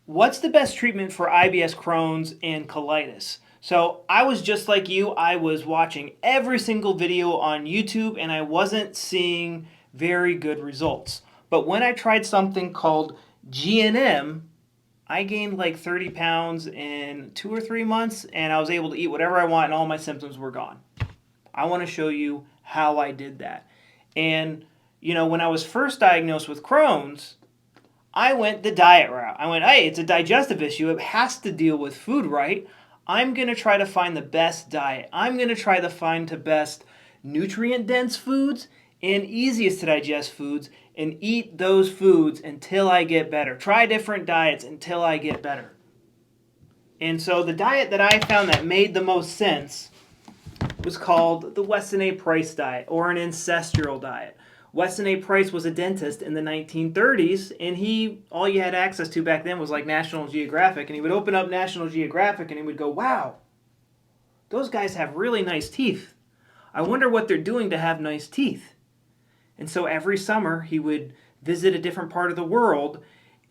What's the best treatment for IBS, Crohn's, and colitis? So I was just like you. I was watching every single video on YouTube and I wasn't seeing very good results. But when I tried something called GNM, I gained like 30 pounds in 2 or 3 months and I was able to eat whatever I want and all my symptoms were gone. I want to show you how I did that. And, when I was first diagnosed with Crohn's, I went the diet route. I went, hey, it's a digestive issue. It has to deal with food, right? I'm going to try to find the best diet. I'm going to try to find the best nutrient dense foods and easiest to digest foods and eat those foods until I get better. Try different diets until I get better. And so the diet that I found that made the most sense was called the Weston A. Price diet, or an ancestral diet. Weston A. Price was a dentist in the 1930s, and all you had access to back then was like National Geographic, and he would open up National Geographic and he would go, wow, those guys have really nice teeth. I wonder what they're doing to have nice teeth. And so every summer he would visit a different part of the world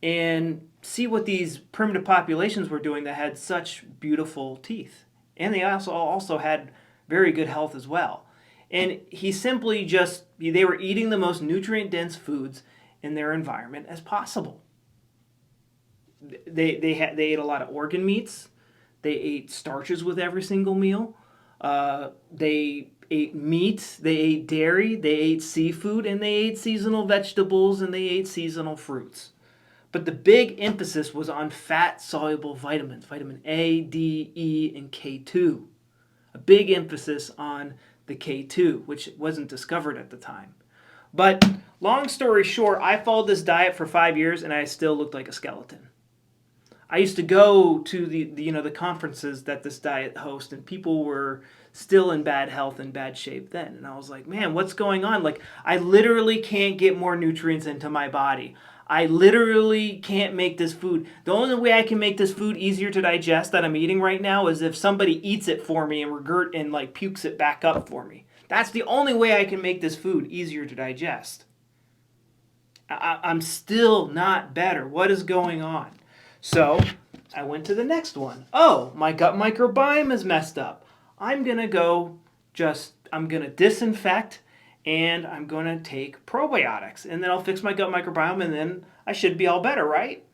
and see what these primitive populations were doing that had such beautiful teeth. And they also had very good health as well. And they were eating the most nutrient-dense foods in their environment as possible. They ate a lot of organ meats. They ate starches with every single meal. They ate meat. They ate dairy. They ate seafood. And they ate seasonal vegetables. And they ate seasonal fruits. But the big emphasis was on fat-soluble vitamins, vitamin A, D, E, and K2. A big emphasis on the K2, which wasn't discovered at the time. But long story short, I followed this diet for 5 years and I still looked like a skeleton. I used to go to the conferences that this diet hosts, and people were still in bad health and bad shape then. And I was like, man, what's going on? Like, I literally can't get more nutrients into my body. I literally can't make this food. The only way I can make this food easier to digest that I'm eating right now is if somebody eats it for me and like pukes it back up for me. That's the only way I can make this food easier to digest. I'm still not better. What is going on? So I went to the next one. Oh, my gut microbiome is messed up. I'm going to disinfect and I'm going to take probiotics. And then I'll fix my gut microbiome and then I should be all better, right?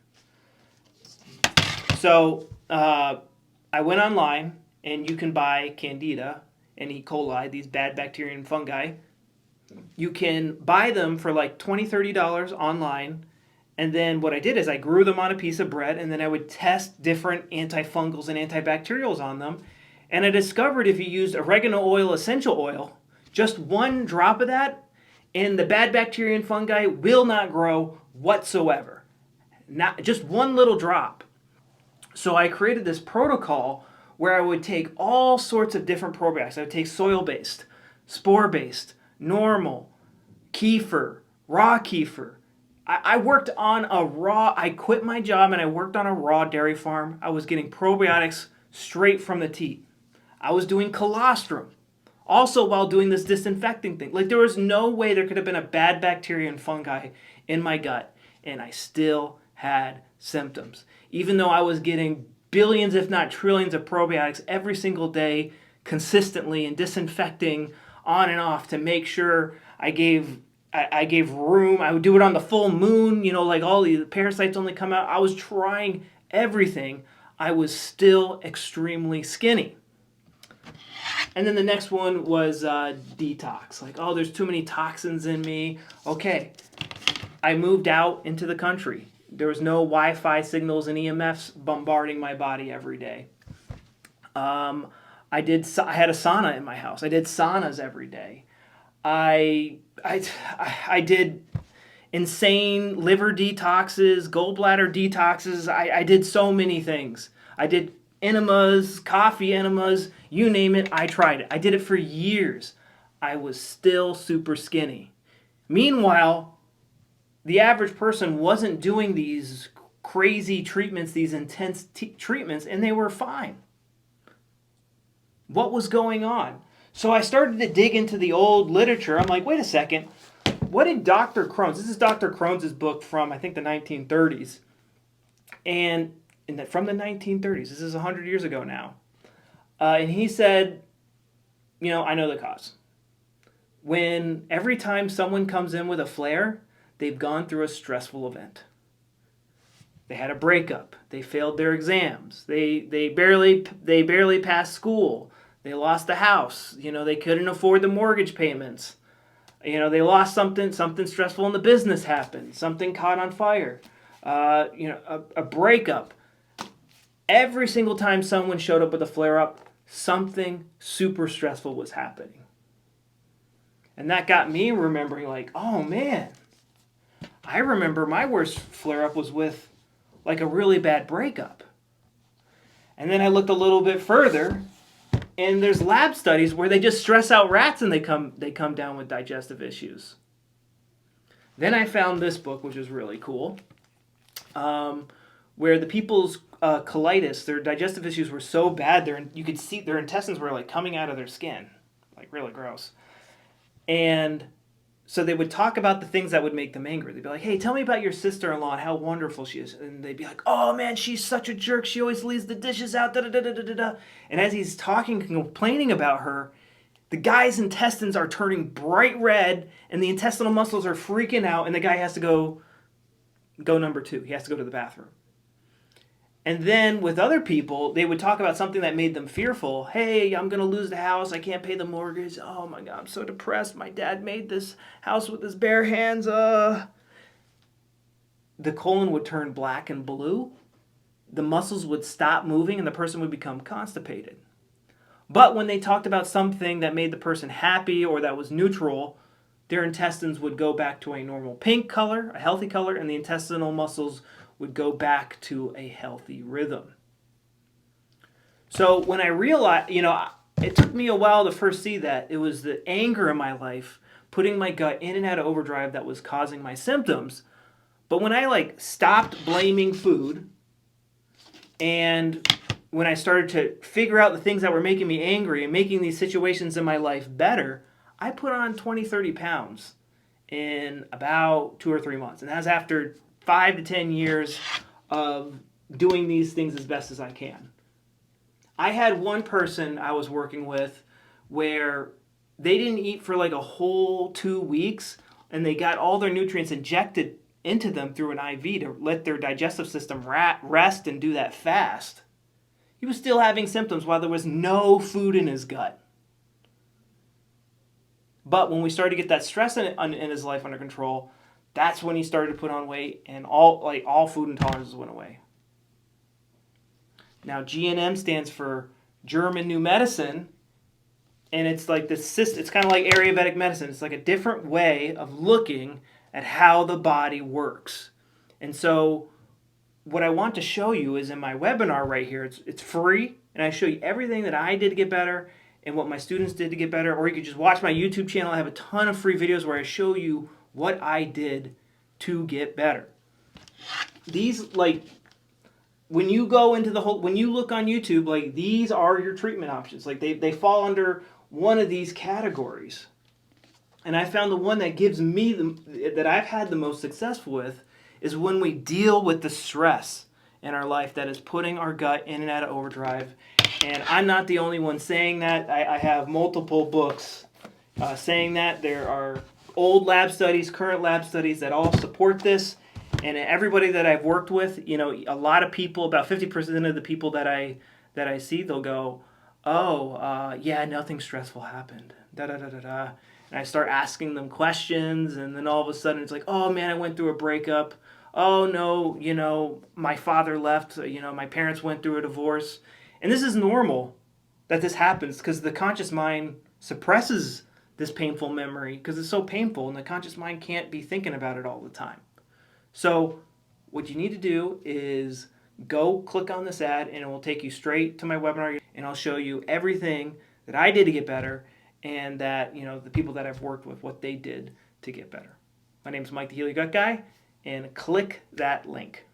So I went online and you can buy Candida and E. coli, these bad bacteria and fungi. You can buy them for like $20, $30 online. And then what I did is I grew them on a piece of bread and then I would test different antifungals and antibacterials on them. And I discovered if you used oregano oil, essential oil, just one drop of that, and the bad bacteria and fungi will not grow whatsoever. Not just one little drop. So I created this protocol where I would take all sorts of different probiotics. I would take soil-based, spore-based, normal, kefir, raw kefir. I worked on I quit my job and I worked on a raw dairy farm. I was getting probiotics straight from the teat. I was doing colostrum. Also while doing this disinfecting thing. Like there was no way there could have been a bad bacteria and fungi in my gut. And I still had symptoms. Even though I was getting billions if not trillions of probiotics every single day consistently and disinfecting on and off to make sure I gave room. I would do it on the full moon, like all the parasites only come out. I was trying everything. I was still extremely skinny. And then the next one was detox. Like, oh, there's too many toxins in me. Okay, I moved out into the country. There was no Wi-Fi signals and EMFs bombarding my body every day. I had a sauna in my house. I did saunas every day. I did insane liver detoxes, gallbladder detoxes. I did so many things. I did enemas, coffee enemas, you name it, I tried it. I did it for years. I was still super skinny. Meanwhile, the average person wasn't doing these crazy treatments, these intense treatments, and they were fine. What was going on? So I started to dig into the old literature. I'm like, wait a second. What did Dr. Crohn's, this is Dr. Crohn's book from, I think, the 1930s. And from the 1930s, this is 100 years ago now. And he said, I know the cause. When every time someone comes in with a flare, they've gone through a stressful event. They had a breakup. They failed their exams. They barely passed school. They lost the house. They couldn't afford the mortgage payments. They lost something stressful in the business happened. Something caught on fire. A breakup. Every single time someone showed up with a flare-up, something super stressful was happening. And that got me remembering, like, oh man, I remember my worst flare-up was with like a really bad breakup. And then I looked a little bit further, and there's lab studies where they just stress out rats and they come down with digestive issues. Then I found this book, which was really cool, where the people's colitis, their digestive issues were so bad, you could see their intestines were like coming out of their skin, like really gross. And so they would talk about the things that would make them angry. They'd be like, hey, tell me about your sister-in-law and how wonderful she is. And they'd be like, oh man, she's such a jerk. She always leaves the dishes out, da-da-da-da-da-da. And as he's talking, complaining about her, the guy's intestines are turning bright red and the intestinal muscles are freaking out, and the guy has to go number 2. He has to go to the bathroom. And then with other people, they would talk about something that made them fearful. Hey, I'm going to lose the house. I can't pay the mortgage. Oh my God, I'm so depressed. My dad made this house with his bare hands. The colon would turn black and blue. The muscles would stop moving and the person would become constipated. But when they talked about something that made the person happy or that was neutral, their intestines would go back to a normal pink color, a healthy color, and the intestinal muscles would go back to a healthy rhythm. So when I realized, it took me a while to first see that it was the anger in my life, putting my gut in and out of overdrive, that was causing my symptoms. But when I stopped blaming food, and when I started to figure out the things that were making me angry and making these situations in my life better, I put on 20, 30 pounds in about 2 or 3 months. And that's after 5 to 10 years of doing these things as best as I can. I had one person I was working with where they didn't eat for like a whole 2 weeks, and they got all their nutrients injected into them through an IV to let their digestive system rest and do that fast. He was still having symptoms while there was no food in his gut. But when we started to get that stress in his life under control, that's when he started to put on weight, and all food intolerances went away. Now, GNM stands for German New Medicine, and it's like this. It's kind of like Ayurvedic medicine. It's like a different way of looking at how the body works. And so, what I want to show you is in my webinar right here. It's free, and I show you everything that I did to get better and what my students did to get better. Or you could just watch my YouTube channel. I have a ton of free videos where I show you what I did to get better. These, when you go into when you look on YouTube, these are your treatment options. They fall under one of these categories. And I found the one that gives me that I've had the most success with is when we deal with the stress in our life that is putting our gut in and out of overdrive. And I'm not the only one saying that. I have multiple books saying that. There are old lab studies, current lab studies that all support this. And everybody that I've worked with, a lot of people, about 50% of the people that I see, they'll go, yeah, nothing stressful happened. Da-da-da-da-da. And I start asking them questions, and then all of a sudden it's like, oh man, I went through a breakup. Oh no, my father left. My parents went through a divorce. And this is normal that this happens because the conscious mind suppresses this painful memory because it's so painful, and the conscious mind can't be thinking about it all the time. So what you need to do is go click on this ad, and it will take you straight to my webinar, and I'll show you everything that I did to get better, and that the people that I've worked with, what they did to get better. My name is Mike the Healy Gut Guy, and click that link.